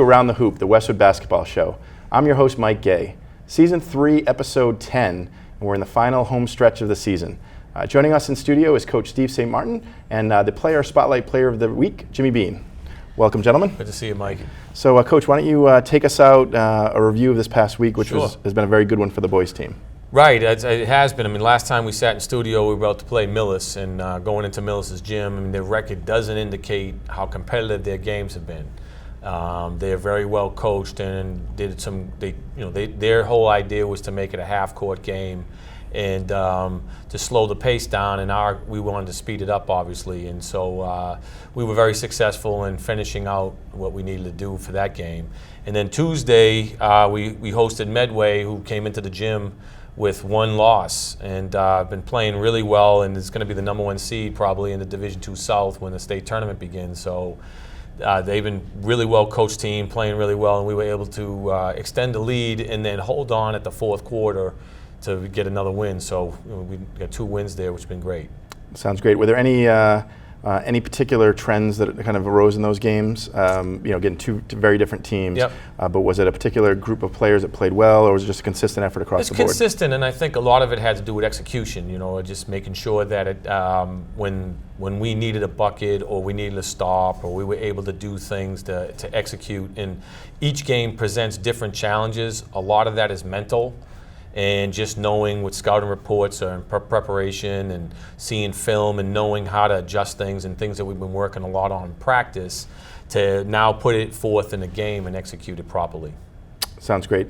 to Around the Hoop, the Westwood Basketball Show. I'm your host, Mike Gay. Season 3, Episode 10, and we're in the final home stretch of the season. Joining us in studio is Coach Steve St. Martin and the Player Spotlight Player of the Week, Jimmy Bean. Welcome, gentlemen. Good to see you, Mike. So, Coach, why don't you take us out a review of this past week, which Sure. has been a very good one for the boys' team. Right, it has been. I mean, last time we sat in studio, we were about to play Millis, and going into Millis's gym, I mean, their record doesn't indicate how competitive their games have been. They are very well coached and did some. Their whole idea was to make it a half-court game, and to slow the pace down. And we wanted to speed it up, obviously, and so we were very successful in finishing out what we needed to do for that game. And then Tuesday, we hosted Medway, who came into the gym with one loss, and been playing really well, and is going to be the number 1 seed probably in the Division II South when the state tournament begins. So they've been really well coached team, playing really well, and we were able to extend the lead and then hold on at the fourth quarter to get another win. So we got 2 wins there, which has been great. Sounds great. Were there any particular trends that kind of arose in those games? Getting two very different teams. Yep. But was it a particular group of players that played well, or was it just a consistent effort across the board? It's consistent, and I think a lot of it had to do with execution. Just making sure that when we needed a bucket or we needed a stop or we were able to do things to execute. And each game presents different challenges. A lot of that is mental. And just knowing what scouting reports are in preparation and seeing film and knowing how to adjust things and things that we've been working a lot on in practice to now put it forth in a game and execute it properly. Sounds great.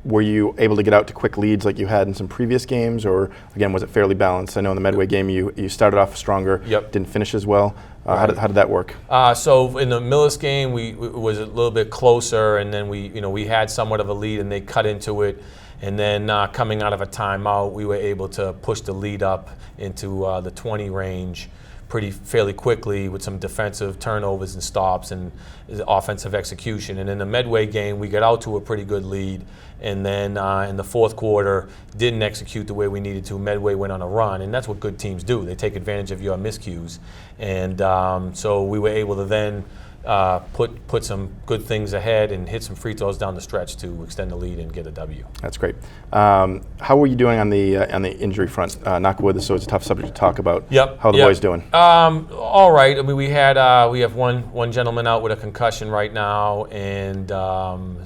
Were you able to get out to quick leads like you had in some previous games, or again, was it fairly balanced? I know in the Medway game you started off stronger, Yep. Didn't finish as well. Right. How did that work? So in the Millis game, it was a little bit closer, and then we had somewhat of a lead, and they cut into it. And then coming out of a timeout, we were able to push the lead up into the 20 range fairly quickly with some defensive turnovers and stops and offensive execution. And in the Medway game, we got out to a pretty good lead. And then in the fourth quarter, didn't execute the way we needed to. Medway went on a run, and that's what good teams do. They take advantage of your miscues. And so we were able to then put some good things ahead and hit some free throws down the stretch to extend the lead and get a W. That's great. How were you doing on the injury front? Knock wood, so it's a tough subject to talk about. Yep. How are the boys doing? All right. I mean, we have one gentleman out with a concussion right now, and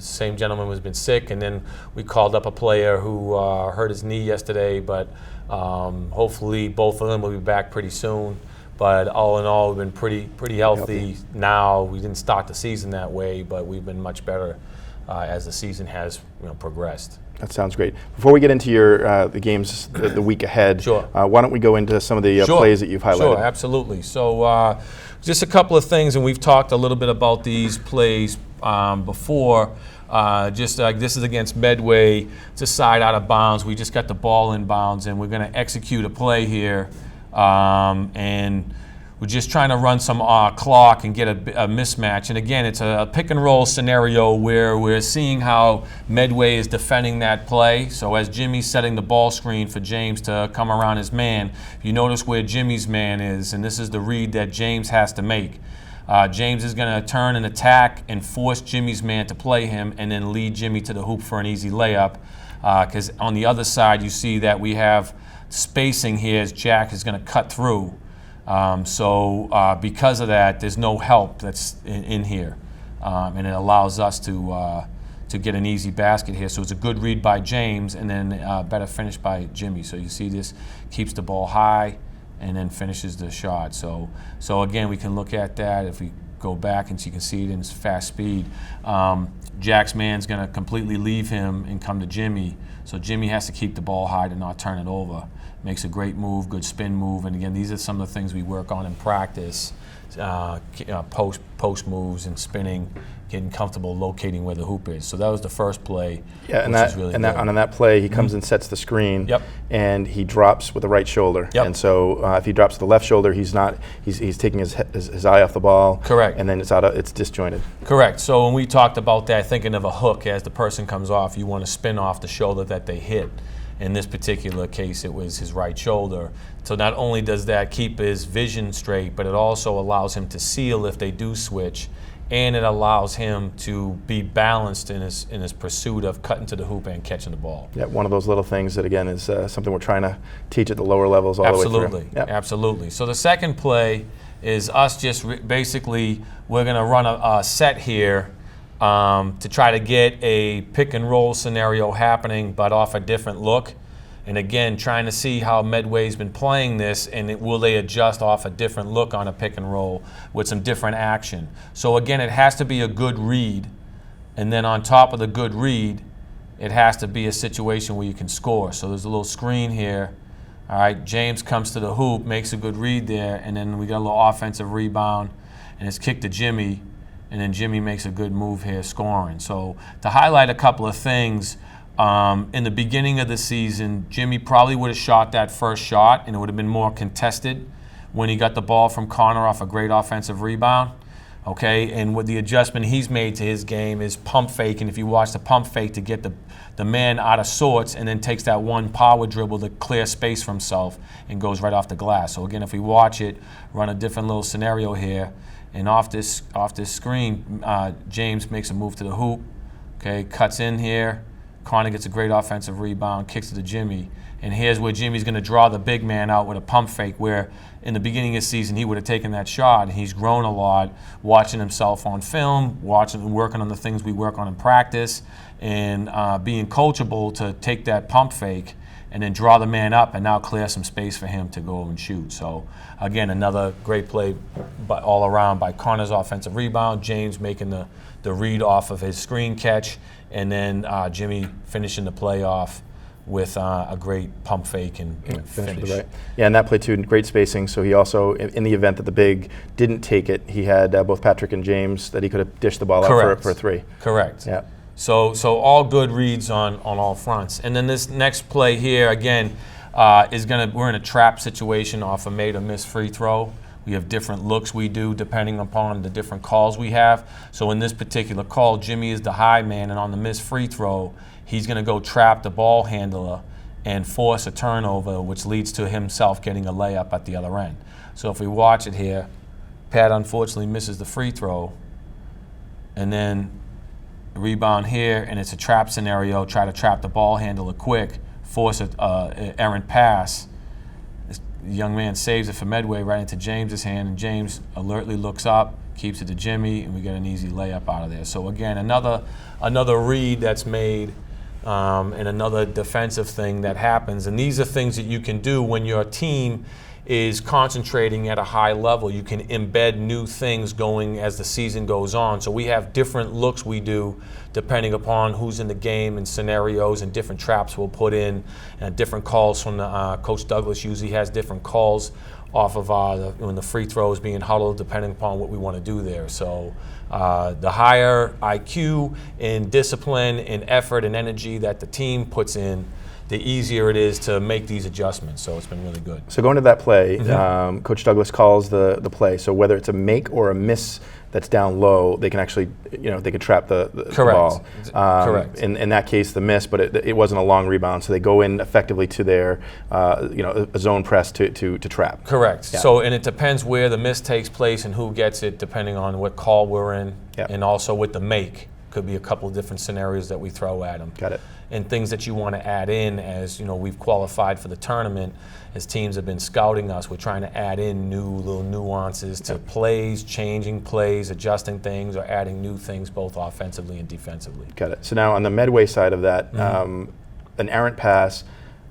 same gentleman has been sick, and then we called up a player who hurt his knee yesterday, but hopefully both of them will be back pretty soon. But all in all, we've been pretty healthy now. We didn't start the season that way, but we've been much better as the season has progressed. That sounds great. Before we get into the games the week ahead, Sure. Why don't we go into some of the plays that you've highlighted? Sure, absolutely. So just a couple of things, and we've talked a little bit about these plays before. This is against Medway. It's a side out of bounds. We just got the ball in bounds, and we're going to execute a play here. And we're just trying to run some clock and get a mismatch. And again, it's a pick and roll scenario where we're seeing how Medway is defending that play. So as Jimmy's setting the ball screen for James to come around his man, you notice where Jimmy's man is, and this is the read that James has to make. James is going to turn and attack and force Jimmy's man to play him and then lead Jimmy to the hoop for an easy layup. Because on the other side, you see that we have spacing here as Jack is going to cut through. So because of that, there's no help that's in here. And it allows us to get an easy basket here. So it's a good read by James and then better finish by Jimmy. So you see this keeps the ball high and then finishes the shot. So again, we can look at that if we go back and so you can see it in fast speed. Jack's man's going to completely leave him and come to Jimmy. So Jimmy has to keep the ball high to not turn it over. Makes a great move, good spin move. And again, these are some of the things we work on in practice. Post moves and spinning, getting comfortable locating where the hoop is. So that was the first play. Yeah, and on that play, he comes and sets the screen. Yep. And he drops with the right shoulder. Yep. And so if he drops with the left shoulder, he's taking his eye off the ball. Correct. And then it's disjointed. Correct. So when we talked about that, thinking of a hook as the person comes off, you want to spin off the shoulder that they hit. In this particular case, it was his right shoulder. So not only does that keep his vision straight, but it also allows him to seal if they do switch and it allows him to be balanced in his pursuit of cutting to the hoop and catching the ball. Yeah, one of those little things that, again, is something we're trying to teach at the lower levels all the way through. Absolutely, absolutely. So the second play is us just basically, we're going to run a set here to try to get a pick and roll scenario happening, but off a different look. And again, trying to see how Medway's been playing this, and will they adjust off a different look on a pick and roll with some different action. So again, it has to be a good read, and then on top of the good read, it has to be a situation where you can score. So there's a little screen here. All right, James comes to the hoop, makes a good read there, and then we got a little offensive rebound, and it's kicked to Jimmy, and then Jimmy makes a good move here, scoring. So to highlight a couple of things, in the beginning of the season, Jimmy probably would have shot that first shot, and it would have been more contested when he got the ball from Connor off a great offensive rebound. Okay, and with the adjustment he's made to his game is pump fake, and if you watch the pump fake to get the man out of sorts, and then takes that one power dribble to clear space for himself and goes right off the glass. So again, if we watch it, run a different little scenario here, and off this screen, James makes a move to the hoop. Okay, cuts in here. Connor gets a great offensive rebound, kicks it to Jimmy, and here's where Jimmy's going to draw the big man out with a pump fake, where in the beginning of the season he would have taken that shot, and he's grown a lot watching himself on film, watching and working on the things we work on in practice, and being coachable to take that pump fake and then draw the man up and now clear some space for him to go and shoot. So again, another great play all around by Connor's offensive rebound, James making the read off of his screen catch, and then Jimmy finishing the play off with a great pump fake and finish. Right. Yeah, and that play too, great spacing. So he also, in the event that the big didn't take it, he had both Patrick and James that he could have dished the ball out for a three. Correct. Yeah. So all good reads on all fronts. And then this next play here, again, we're in a trap situation off a made or miss free throw. We have different looks we do depending upon the different calls we have. So in this particular call, Jimmy is the high man, and on the missed free throw, he's going to go trap the ball handler and force a turnover, which leads to himself getting a layup at the other end. So if we watch it here, Pat unfortunately misses the free throw, and then rebound here, and it's a trap scenario, try to trap the ball handler quick, force an errant pass. The young man saves it for Medway right into James's hand, and James alertly looks up, keeps it to Jimmy, and we get an easy layup out of there. So again, another read that's made, and another defensive thing that happens. And these are things that you can do when your team is concentrating at a high level. You can embed new things going as the season goes on. So we have different looks we do depending upon who's in the game and scenarios, and different traps we'll put in, and different calls from Coach Douglas usually has different calls off of when the free throws being huddled, depending upon what we want to do there. So the higher IQ and discipline and effort and energy that the team puts in, the easier it is to make these adjustments. So it's been really good. So going to that play, Coach Douglas calls the play. So whether it's a make or a miss that's down low, they can actually, they can trap the ball. Correct. In that case, the miss, but it wasn't a long rebound, so they go in effectively to their, a zone press to trap. Correct. Yeah. So, and it depends where the miss takes place and who gets it, depending on what call we're in, and also with the make. Could be a couple of different scenarios that we throw at them. Got it. And things that you want to add in as, we've qualified for the tournament, as teams have been scouting us, we're trying to add in new little nuances to plays, changing plays, adjusting things, or adding new things both offensively and defensively. Got it. So now on the Medway side of that, an errant pass,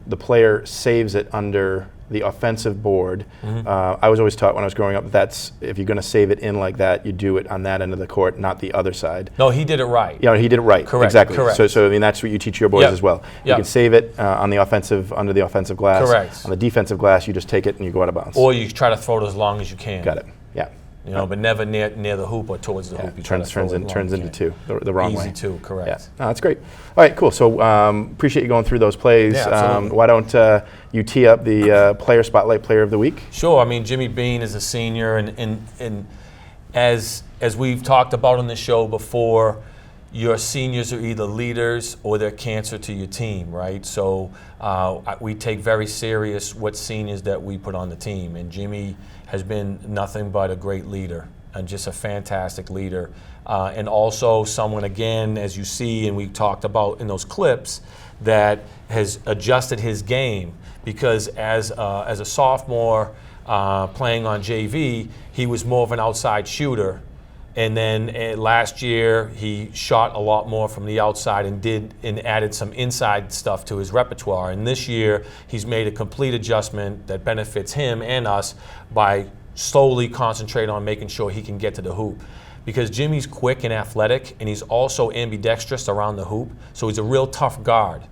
the player saves it under the offensive board. I was always taught when I was growing up, that's if you're going to save it in like that, you do it on that end of the court, not the other side. No, he did it right. Yeah, he did it right. Correct. Exactly. Correct. So I mean, that's what you teach your boys as well. You can save it on the offensive, under the offensive glass. Correct. On the defensive glass, you just take it and you go out of bounds. Or you try to throw it as long as you can. Got it. Yeah. But never near the hoop or towards the hoop. You turns into two, the wrong way. Easy two, correct. Yeah. No, that's great. All right, cool. So appreciate you going through those plays. Yeah, absolutely. Why don't you tee up the player spotlight player of the week? Sure. I mean, Jimmy Bean is a senior, and as we've talked about on the show before, your seniors are either leaders or they're cancer to your team, right? So we take very serious what seniors that we put on the team, and Jimmy has been nothing but a great leader. and just a fantastic leader. And also someone, again, as you see and we talked about in those clips, that has adjusted his game, because as a sophomore playing on JV, he was more of an outside shooter. And then last year, he shot a lot more from the outside and added some inside stuff to his repertoire. And this year, he's made a complete adjustment that benefits him and us by slowly concentrating on making sure he can get to the hoop. Because Jimmy's quick and athletic, and he's also ambidextrous around the hoop, so he's a real tough guard.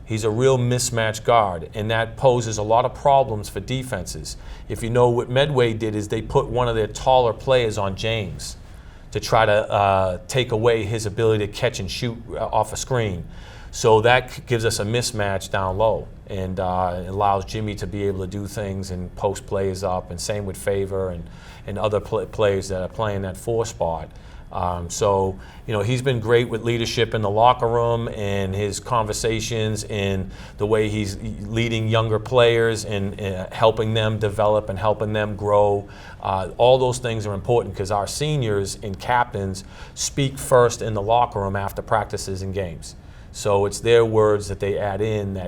He's a real mismatch guard, and that poses a lot of problems for defenses. If you know what Medway did, is they put one of their taller players on James to try to take away his ability to catch and shoot off a screen. So that gives us a mismatch down low, and it allows Jimmy to be able to do things and post plays up, and same with Favor and other players that are playing that 4 spot. So, he's been great with leadership in the locker room and his conversations and the way he's leading younger players and helping them develop and helping them grow. All those things are important because our seniors and captains speak first in the locker room after practices and games. So it's their words that they add in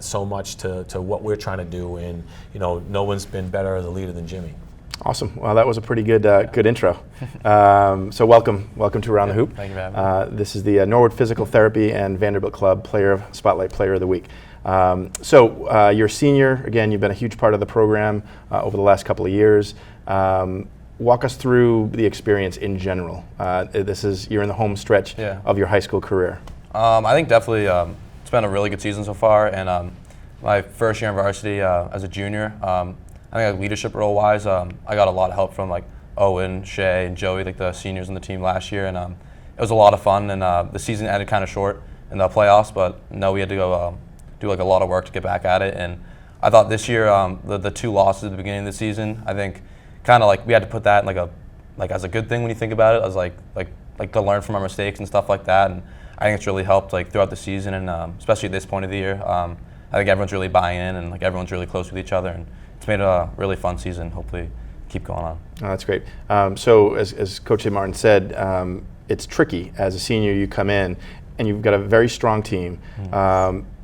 so much to what we're trying to do. And, no one's been better as a leader than Jimmy. Awesome. Well, that was a pretty good intro. So welcome to Around the Hoop. Thank you for having me. This is the Norwood Physical Therapy and Vanderbilt Club Spotlight Player of the Week. So you're a senior. Again, you've been a huge part of the program over the last couple of years. Walk us through the experience in general. You're in the home stretch of your high school career. I think definitely it's been a really good season so far, and my first year in varsity as a junior, I think leadership role-wise, I got a lot of help from like Owen, Shay, and Joey, like the seniors on the team last year, and it was a lot of fun. And the season ended kind of short in the playoffs, but we had to go do like a lot of work to get back at it. And I thought this year, the 2 losses at the beginning of the season, I think kind of like we had to put that in like as a good thing when you think about it, as like to learn from our mistakes and stuff like that. And I think it's really helped like throughout the season, and especially at this point of the year. I think everyone's really buying in, and like everyone's really close with each other, and it's made a really fun season. Hopefully, keep going on. Oh, that's great. So as Coach St. Martin said, it's tricky as a senior. You come in and you've got a very strong team.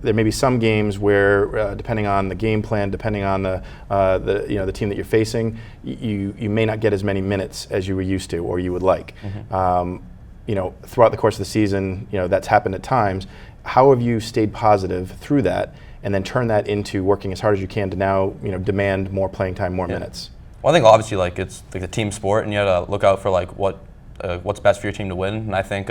There may be some games where, depending on the game plan, depending on the team that you're facing, you may not get as many minutes as you were used to or you would like. Throughout the course of the season, that's happened at times. How have you stayed positive through that, and then turn that into working as hard as you can to now, demand more playing time, more minutes? Well, I think obviously like it's like a team sport, and you have to look out for like what's best for your team to win. And I think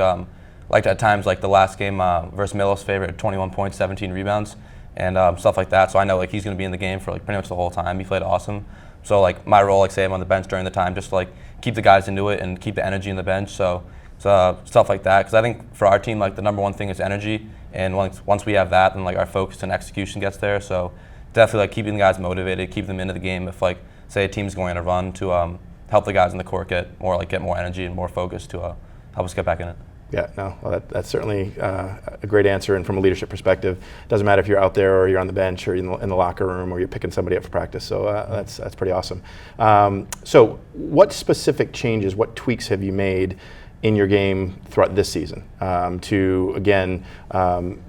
like at times like the last game versus Milos, Favor had 21 points, 17 rebounds, and stuff like that. So I know like he's going to be in the game for like pretty much the whole time. He played awesome. So like my role, like say I'm on the bench during the time, just to like keep the guys into it and keep the energy in the bench. So stuff like that, because I think for our team, like the number one thing is energy, and once we have that, then like our focus and execution gets there. So definitely like keeping the guys motivated, keep them into the game. If like say a team's going on a run, to help the guys in the court get more energy and more focus to help us get back in it. Yeah, no, well, that's certainly a great answer. And from a leadership perspective, doesn't matter if you're out there or you're on the bench or in the locker room or you're picking somebody up for practice. So that's pretty awesome. So what specific changes, what tweaks have you made in your game throughout this season to, again,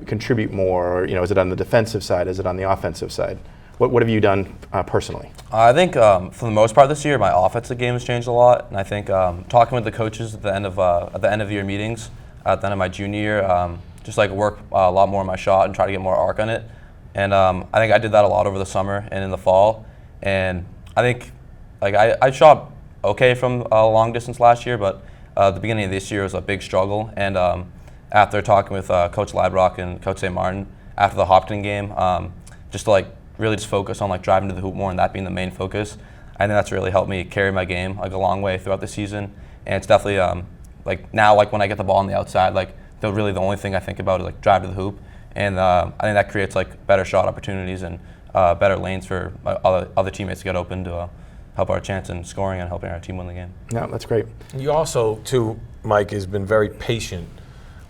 contribute more? Or, is it on the defensive side? Is it on the offensive side? What have you done personally? I think for the most part this year, my offensive game has changed a lot, and I think talking with the coaches at the end of the year meetings, at the end of my junior year, just like work a lot more on my shot and try to get more arc on it. And I think I did that a lot over the summer and in the fall. And I think like I shot okay from long distance last year, but the beginning of this year was a big struggle. And after talking with Coach Leibrock and Coach St. Martin after the Hopkins game, just to like really just focus on like driving to the hoop more and that being the main focus. I think that's really helped me carry my game like a long way throughout the season. And it's definitely like now, like when I get the ball on the outside, like the only thing I think about is like drive to the hoop. And I think that creates like better shot opportunities and better lanes for other teammates to get open to help our chance in scoring and helping our team win the game. No, that's great. You also, too, Mike, has been very patient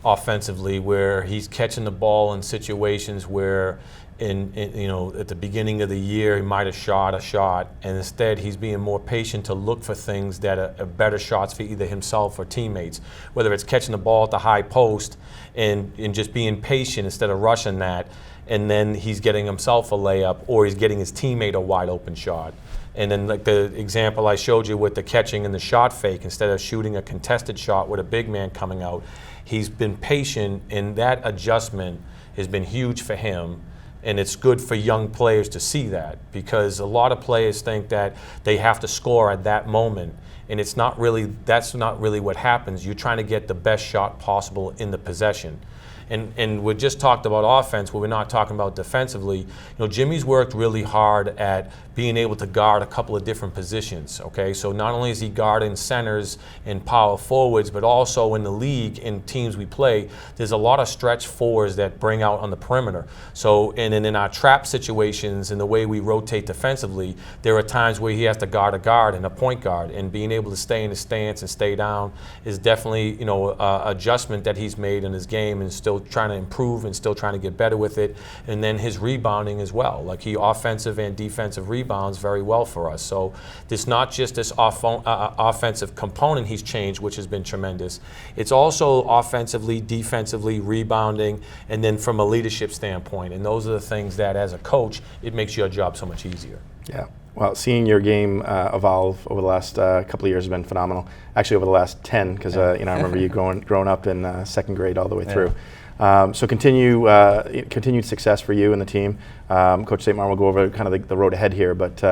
offensively, where he's catching the ball in situations where at the beginning of the year he might have shot a shot, and instead he's being more patient to look for things that are better shots for either himself or teammates, whether it's catching the ball at the high post and just being patient instead of rushing that, and then he's getting himself a layup or he's getting his teammate a wide open shot. And then like the example I showed you with the catching and the shot fake, instead of shooting a contested shot with a big man coming out, he's been patient, and that adjustment has been huge for him. And it's good for young players to see that, because a lot of players think that they have to score at that moment, and that's not really what happens. You're trying to get the best shot possible in the possession. And we just talked about offense, but we're not talking about defensively. Jimmy's worked really hard at being able to guard a couple of different positions, okay? So not only is he guarding centers and power forwards, but also in the league, in teams we play, there's a lot of stretch fours that bring out on the perimeter. So, and then in our trap situations and the way we rotate defensively, there are times where he has to guard a guard and a point guard, and being able to stay in his stance and stay down is definitely, adjustment that he's made in his game, and still trying to improve and still trying to get better with it. And then his rebounding as well. Like, he offensive and defensive rebounds very well for us. So it's not just this offensive component he's changed, which has been tremendous. It's also offensively, defensively, rebounding, and then from a leadership standpoint. And those are the things that, as a coach, it makes your job so much easier. Yeah. Well, seeing your game evolve over the last couple of years has been phenomenal. Actually, over the last 10, because I remember you growing up in second grade all the way through. So continued success for you and the team. Coach St. Martin will go over kind of the road ahead here, but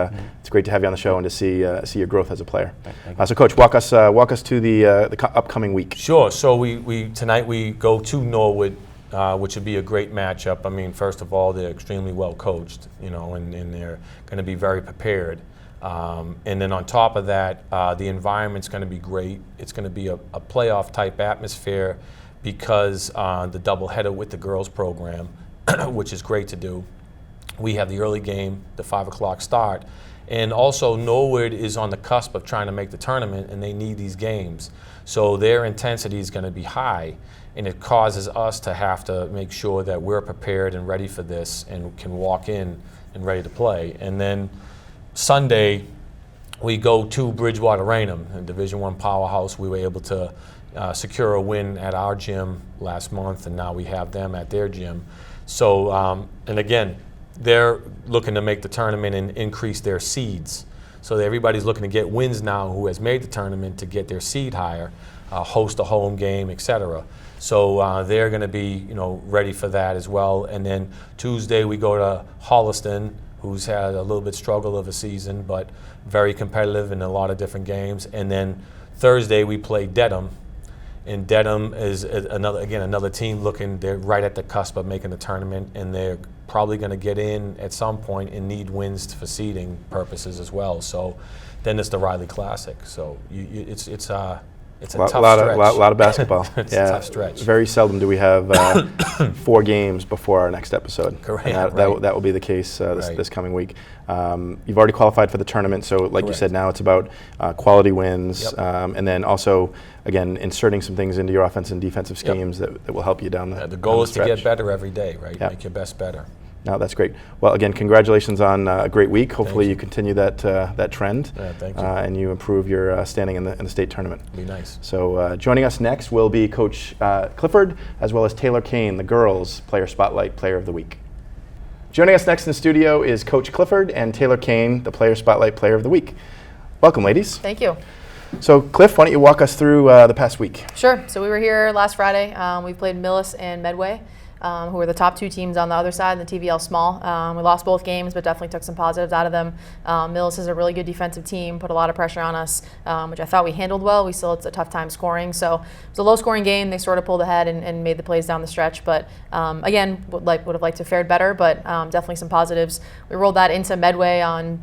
it's great to have you on the show and to see your growth as a player. So, Coach, walk us to the upcoming week. Sure. So tonight we go to Norwood, which would be a great matchup. I mean, first of all, they're extremely well coached, and they're going to be very prepared. And then on top of that, the environment's going to be great. It's going to be a playoff type atmosphere, because the doubleheader with the girls program, which is great to do. We have the early game, the 5 o'clock start, and also Norwood is on the cusp of trying to make the tournament, and they need these games. So their intensity is going to be high, and it causes us to have to make sure that we're prepared and ready for this and can walk in and ready to play. And then Sunday, we go to Bridgewater Raynham, a Division I powerhouse. We were able to secure a win at our gym last month, and now we have them at their gym. So, and again, they're looking to make the tournament and increase their seeds. So everybody's looking to get wins now who has made the tournament to get their seed higher, host a home game, etc. So they're going to be, ready for that as well. And then Tuesday we go to Holliston, who's had a little bit struggle of a season, but very competitive in a lot of different games. And then Thursday we play Dedham. And Dedham is another team they're right at the cusp of making the tournament, and they're probably going to get in at some point and need wins for seeding purposes as well. So then it's the Riley Classic. So it's a tough stretch. A lot of basketball. It's a tough stretch. Very seldom do we have 4 games before our next episode. Correct. And that will be the case this coming week. You've already qualified for the tournament, so like Correct. you said, now it's about quality wins, Yep. and then also, again, inserting some things into your offensive and defensive schemes that will help you down the The goal is to stretch. get better every day, right? Yep. Make your best better. No, that's great. Well, again, congratulations on a great week. Hopefully Thank you continue that trend, Yeah, thank you. and you improve your standing in the state tournament. Be nice. So joining us next will be Coach Clifford, as well as Taylor Kane, the girls' Player Spotlight Player of the Week. Joining us next in the studio is Coach Clifford and Taylor Kane, the Player Spotlight Player of the Week. Welcome, ladies. Thank you. So, Cliff, why don't you walk us through the past week? Sure. So we were here last Friday. We played Millis and Medway, who were the top 2 teams on the other side in the TVL Small. We lost both games, but definitely took some positives out of them. Millis is a really good defensive team, put a lot of pressure on us, which I thought we handled well. We still had a tough time scoring. So it was a low-scoring game. They sort of pulled ahead and made the plays down the stretch. But again, would have liked to have fared better, but definitely some positives. We rolled that into Medway on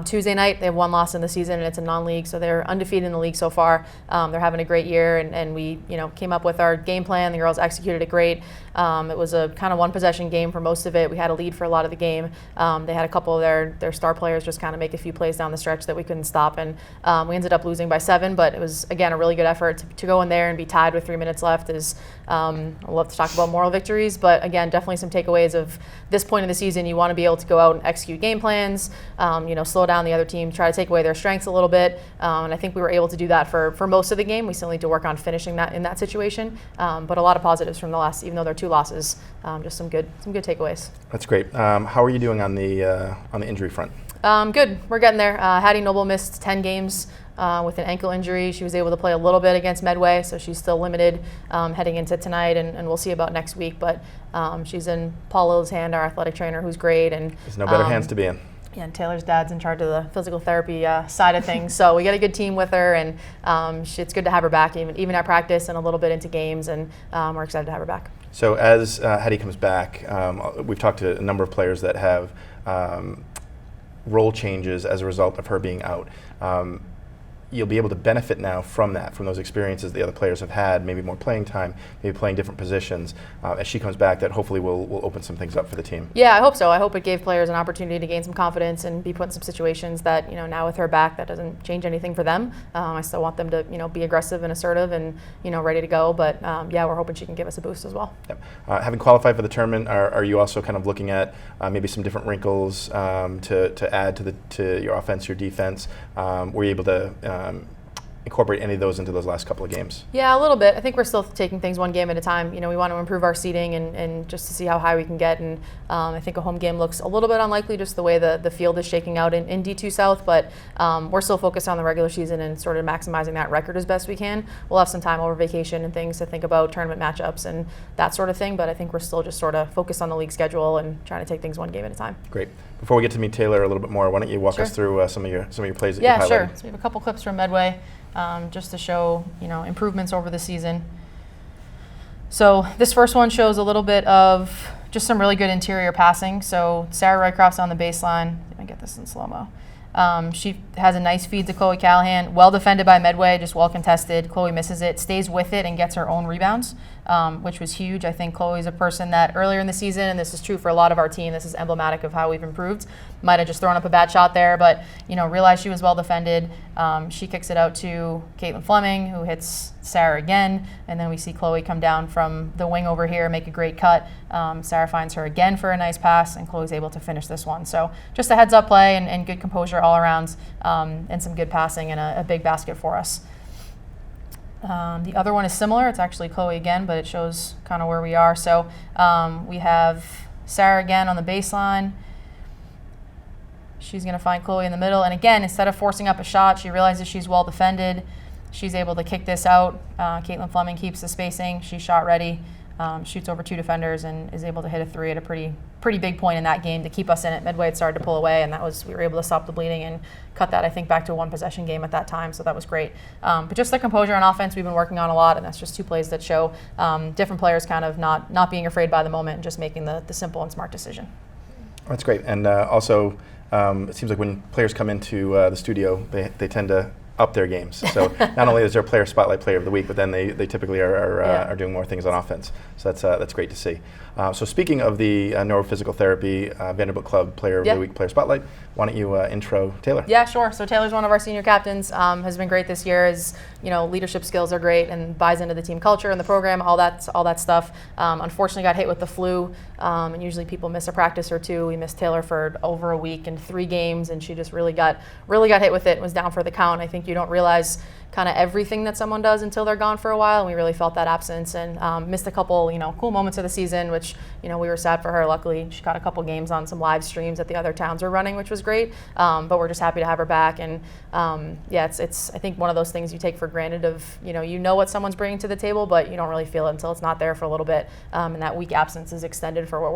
Tuesday night, they have one loss in the season, and it's a non-league, so they're undefeated in the league so far. They're having a great year, and we, came up with our game plan. The girls executed it great. It was a kind of one-possession game for most of it. We had a lead for a lot of the game. They had a couple of their star players just kind of make a few plays down the stretch that we couldn't stop, and we ended up losing by 7. But it was, again, a really good effort to go in there and be tied with 3 minutes left. I love to talk about moral victories, but again, definitely some takeaways of this point of the season. You want to be able to go out and execute game plans. Slow down the other team, try to take away their strengths a little bit, and I think we were able to do that for most of the game. We still need to work on finishing that in that situation, but a lot of positives from the last, even though they're 2 losses, just some good takeaways. That's great. How are you doing on the injury front? Good. We're getting there. Hattie Noble missed 10 games with an ankle injury. She was able to play a little bit against Medway, so she's still limited heading into tonight, and we'll see about next week. But she's in Paul Lill's hand, our athletic trainer, who's great. And there's no better hands to be in. Yeah, and Taylor's dad's in charge of the physical therapy side of things. So we got a good team with her, and it's good to have her back, even at practice and a little bit into games, and we're excited to have her back. So as Hattie comes back, we've talked to a number of players that have role changes as a result of her being out. You'll be able to benefit now from those experiences the other players have had, maybe more playing time, maybe playing different positions. As she comes back, that hopefully will open some things up for the team. Yeah, I hope so. I hope it gave players an opportunity to gain some confidence and be put in some situations that, now with her back, that doesn't change anything for them. I still want them to, be aggressive and assertive and, ready to go. But yeah, we're hoping she can give us a boost as well. Yep. Having qualified for the tournament, are you also kind of looking at maybe some different wrinkles to add to your offense, your defense? Were you able to incorporate any of those into those last couple of games? Yeah, a little bit. I think we're still taking things one game at a time. We want to improve our seeding and just to see how high we can get. And I think a home game looks a little bit unlikely just the way the field is shaking out in D2 South. But we're still focused on the regular season and sort of maximizing that record as best we can. We'll have some time over vacation and things to think about tournament matchups and that sort of thing. But I think we're still just sort of focused on the league schedule and trying to take things one game at a time. Great. Before we get to meet Taylor a little bit more, why don't you walk us through some of your plays that you highlighted? Yeah, sure. So we have a couple clips from Medway. Just to show, improvements over the season. So this first one shows a little bit of just some really good interior passing. So Sarah Roycroft's on the baseline. Let me get this in slow-mo. She has a nice feed to Chloe Callahan. Well defended by Medway, just well contested. Chloe misses it, stays with it, and gets her own rebounds, which was huge. I think Chloe's a person that earlier in the season, and this is true for a lot of our team, this is emblematic of how we've improved, might have just thrown up a bad shot there, but realized she was well defended. She kicks it out to Caitlin Fleming, who hits Sarah again, and then we see Chloe come down from the wing over here, make a great cut. Sarah finds her again for a nice pass, and Chloe's able to finish this one. So just a heads-up play and good composure all around, and some good passing and a big basket for us. The other one is similar. It's actually Chloe again, but it shows kind of where we are. So we have Sarah again on the baseline. She's going to find Chloe in the middle. And again, instead of forcing up a shot, she realizes she's well defended. She's able to kick this out. Caitlin Fleming keeps the spacing. She's shot ready, shoots over 2 defenders, and is able to hit a 3 at a pretty big point in that game to keep us in it. Medway had started to pull away, and we were able to stop the bleeding and cut that, I think, back to a 1-possession game at that time, so that was great. But just the composure on offense we've been working on a lot, and that's just 2 plays that show different players kind of not being afraid by the moment and just making the simple and smart decision. That's great. And also, it seems like when players come into the studio, they tend to up their games. So not only is there player spotlight player of the week, but then they typically are doing more things on offense. So that's great to see. So speaking of the neurophysical therapy Vanderbilt Club player of the week, player spotlight, why don't you intro Taylor? Yeah, sure. So Taylor's one of our senior captains, has been great this year. His leadership skills are great and buys into the team culture and the program, all that stuff. Unfortunately got hit with the flu, and usually people miss a practice or 2. We missed Taylor for over a week and 3 games, and she just really got hit with it and was down for the count. I think you don't realize kind of everything that someone does until they're gone for a while, and we really felt that absence and missed a couple cool moments of the season, which we were sad for her. Luckily she got a couple games on some live streams that the other towns were running, which was great, but we're just happy to have her back. And it's I think one of those things you take for granted of what someone's bringing to the table, but you don't really feel it until it's not there for a little bit, and that week absence is extended for what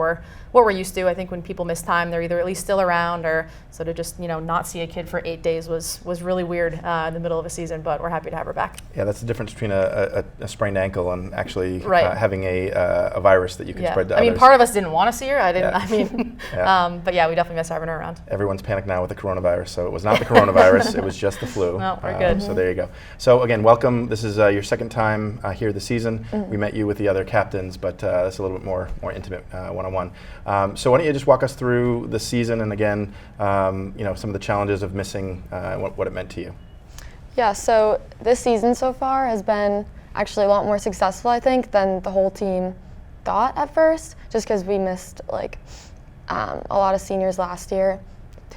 we're used to. I think when people miss time, they're either at least still around, or so to just not see a kid for 8 days was really weird in the middle of a season, but we're happy to have her back. Yeah, that's the difference between a sprained ankle and actually Right. having a virus that you can spread to I mean, others. part of us didn't want to see her. I didn't. Yeah. I mean, Yeah. but yeah, we definitely miss having her around. Everyone's panicked now with the coronavirus, so it was not the coronavirus, it was just the flu. No, we're good. So there you go. So again, welcome. This is your second time here this season. We met you with the other captains, but that's a little bit more intimate one-on-one. So why don't you just walk us through the season and again, some of the challenges of missing what it meant to you. Yeah, so this season so far has been actually a lot more successful, I think, than the whole team thought at first, just because we missed like a lot of seniors last year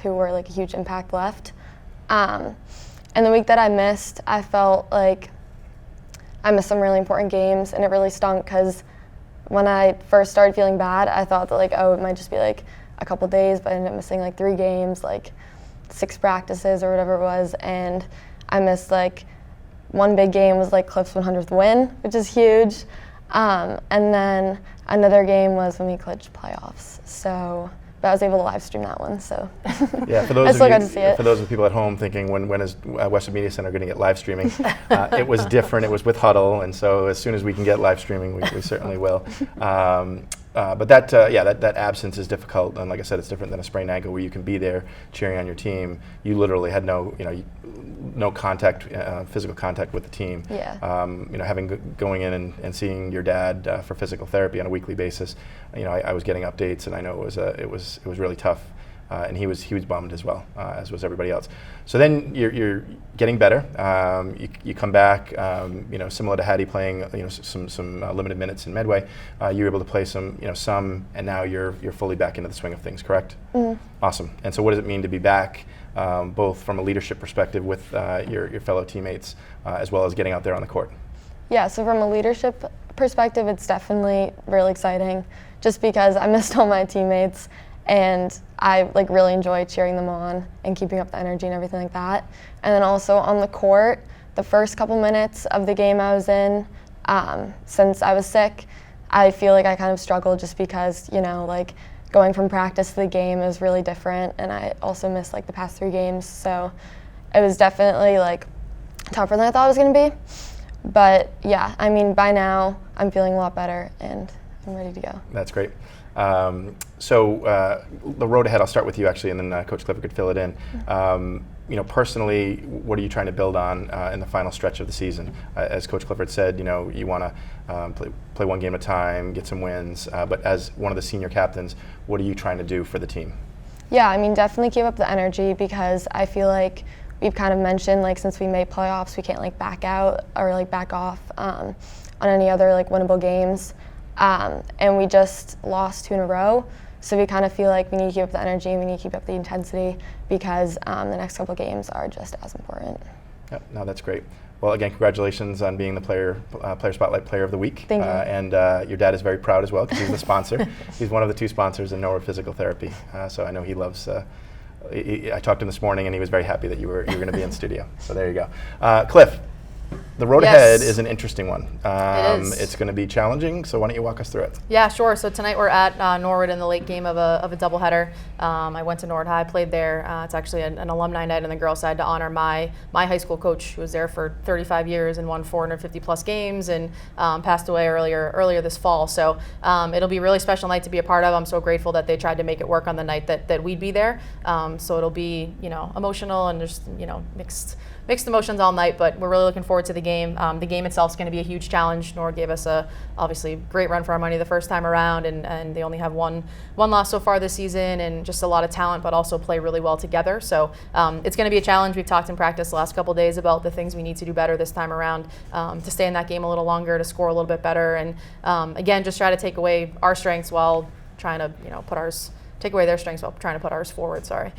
who were like a huge impact left. And the week that I missed, I felt like I missed some really important games, and it really stunk because when I first started feeling bad, I thought that like, oh, it might just be like a couple days, but I ended up missing like 3 games, like 6 practices or whatever it was, and I missed like one big game was like Cliff's 100th win, which is huge. And then another game was when we clinched playoffs. So, but I was able to live stream that one. So Yeah, for I those still of got you, to see it. for those of the people at home thinking when is Westwood Media Center going to get live streaming, it was different. It was with Huddle, and so as soon as we can get live streaming, we certainly will. But that absence is difficult, and like I said, it's different than a sprained ankle where you can be there cheering on your team. You literally had no contact, physical contact with the team. Yeah. Going in and seeing your dad for physical therapy on a weekly basis, I was getting updates, and I know it was really tough. And he was bummed as well, as was everybody else. So then you're getting better. You come back, similar to Hattie playing, some limited minutes in Medway. You were able to play some, and now you're fully back into the swing of things. Correct? Mm-hmm. Awesome. And so, what does it mean to be back, both from a leadership perspective with your fellow teammates, as well as getting out there on the court? Yeah, so from a leadership perspective, it's definitely really exciting, just because I missed all my teammates. And I like really enjoy cheering them on and keeping up the energy and everything like that. And then also on the court, the first couple minutes of the game I was in, since I was sick, I feel like I kind of struggled just because, like going from practice to the game is really different. And I also missed like the past 3 games. So it was definitely like tougher than I thought it was going to be. But yeah, I mean, by now I'm feeling a lot better and I'm ready to go. That's great. So the road ahead, I'll start with you actually, and then Coach Clifford could fill it in. Personally, what are you trying to build on in the final stretch of the season? As Coach Clifford said, you want to play one game at a time, get some wins. But as one of the senior captains, what are you trying to do for the team? Yeah, I mean, definitely keep up the energy, because I feel like we've kind of mentioned, like, since we made playoffs, we can't like back out or like back off on any other like winnable games. And we just lost 2 in a row. So we kind of feel like we need to keep up the energy, we need to keep up the intensity, because the next couple games are just as important. Yep, no, that's great. Well, again, congratulations on being the Player Spotlight Player of the Week. Thank you. And your dad is very proud as well, because he's the sponsor. He's one of the 2 sponsors in Norwood Physical Therapy. So I know he loves. I talked to him this morning, and he was very happy that you were going to be in studio. So there you go, Cliff. The road Yes. ahead is an interesting one. It is. It's going to be challenging, so why don't you walk us through it? Yeah, sure. So tonight we're at Norwood in the late game of a doubleheader. I went to Norwood High, played there. It's actually an alumni night on the girls' side to honor my high school coach, who was there for 35 years and won 450 plus games, and passed away earlier this fall. So it'll be a really special night to be a part of. I'm so grateful that they tried to make it work on the night that we'd be there. So it'll be emotional and just mixed emotions all night, but we're really looking forward to the game. The game itself is going to be a huge challenge. Norwood gave us obviously great run for our money the first time around, and they only have one loss so far this season, and just a lot of talent, but also play really well together. So it's going to be a challenge. We've talked in practice the last couple of days about the things we need to do better this time around, to stay in that game a little longer, to score a little bit better, and again, just try to take away our strengths while trying to take away their strengths while trying to put ours forward. Sorry.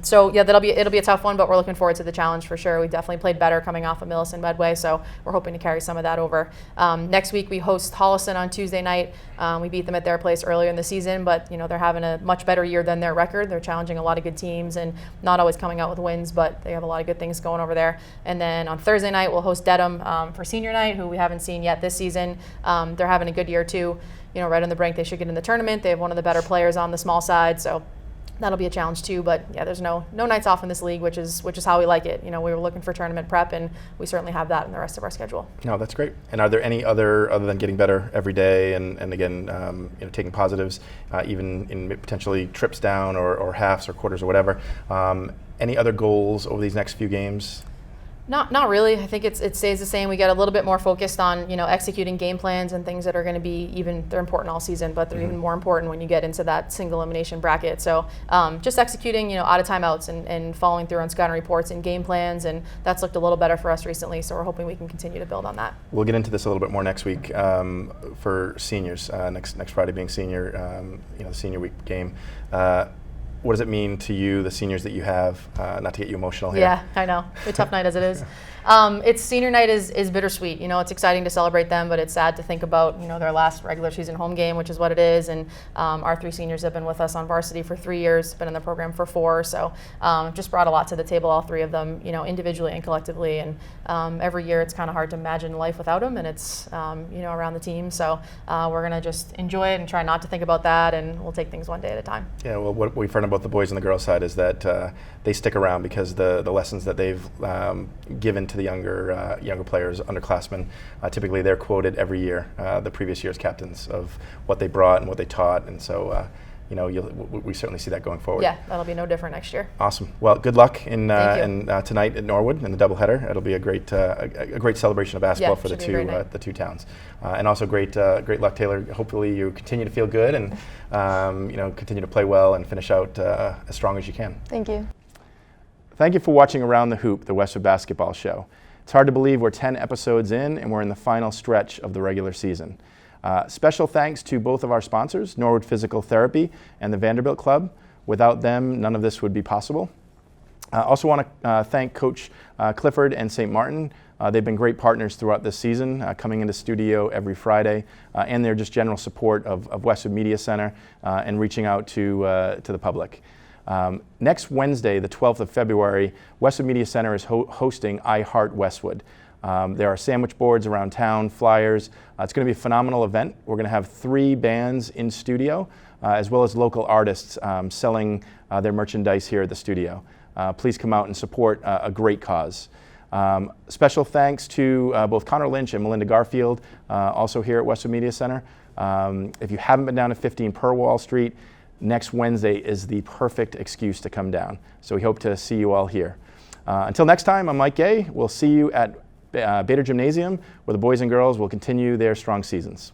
So yeah, it'll be a tough one, but we're looking forward to the challenge for sure. We definitely played better coming off of Millis and Medway, so we're hoping to carry some of that over. Next week we host Holliston on Tuesday night. We beat them at their place earlier in the season, but they're having a much better year than their record. They're challenging a lot of good teams and not always coming out with wins, but they have a lot of good things going over there. And then on Thursday night we'll host Dedham for senior night, who we haven't seen yet this season. They're having a good year too. Right on the brink, they should get in the tournament. They have one of the better players on the small side, so that'll be a challenge too. But yeah, there's no nights off in this league, which is how we like it. We were looking for tournament prep, and we certainly have that in the rest of our schedule. No, that's great. And are there any other than getting better every day and again, taking positives, even in potentially trips down or halves or quarters or whatever, any other goals over these next few games? Not really. I think it stays the same. We get a little bit more focused on executing game plans and things that are going to be they're important all season, but they're even more important when you get into that single elimination bracket. So just executing out of timeouts and following through on scouting reports and game plans, and that's looked a little better for us recently. So we're hoping we can continue to build on that. We'll get into this a little bit more next week for seniors. Next Friday being senior, the senior week game. What does it mean to you, the seniors that you have? Not to get you emotional here. Yeah, I know. It's a tough night as it is. It's senior night is bittersweet. It's exciting to celebrate them, but it's sad to think about their last regular season home game, which is what it is. And our 3 seniors have been with us on varsity for 3 years, been in the program for 4. So just brought a lot to the table, all 3 of them, individually and collectively. And every year it's kind of hard to imagine life without them, and it's around the team. So we're gonna just enjoy it and try not to think about that, and we'll take things one day at a time. Yeah. Well, what we've heard about the boys and the girls side is that they stick around because the lessons that they've given to the younger players, underclassmen, typically they're quoted every year, the previous year's captains, of what they brought and what they taught, and so we certainly see that going forward. Yeah, that'll be no different next year. Awesome. Well, good luck in Thank you. tonight at Norwood in the doubleheader. It'll be a great celebration of basketball for should be a great night. the 2 towns, and also great luck, Taylor. Hopefully you continue to feel good and continue to play well and finish out as strong as you can. Thank you. Thank you for watching Around the Hoop, the Westwood Basketball Show. It's hard to believe we're 10 episodes in and we're in the final stretch of the regular season. Special thanks to both of our sponsors, Norwood Physical Therapy and the Vanderbilt Club. Without them, none of this would be possible. I also want to thank Coach Clifford and St. Martin. They've been great partners throughout this season, coming into studio every Friday, and their just general support of Westwood Media Center and reaching out to the public. Next Wednesday, the 12th of February, Westwood Media Center is hosting I Heart Westwood. There are sandwich boards around town, flyers. It's going to be a phenomenal event. We're going to have 3 bands in studio, as well as local artists selling their merchandise here at the studio. Please come out and support a great cause. Special thanks to both Connor Lynch and Melinda Garfield, also here at Westwood Media Center. If you haven't been down to 15 Purwall Street, next Wednesday is the perfect excuse to come down. So we hope to see you all here. Until next time, I'm Mike Gay. We'll see you at Bader Gymnasium, where the boys and girls will continue their strong seasons.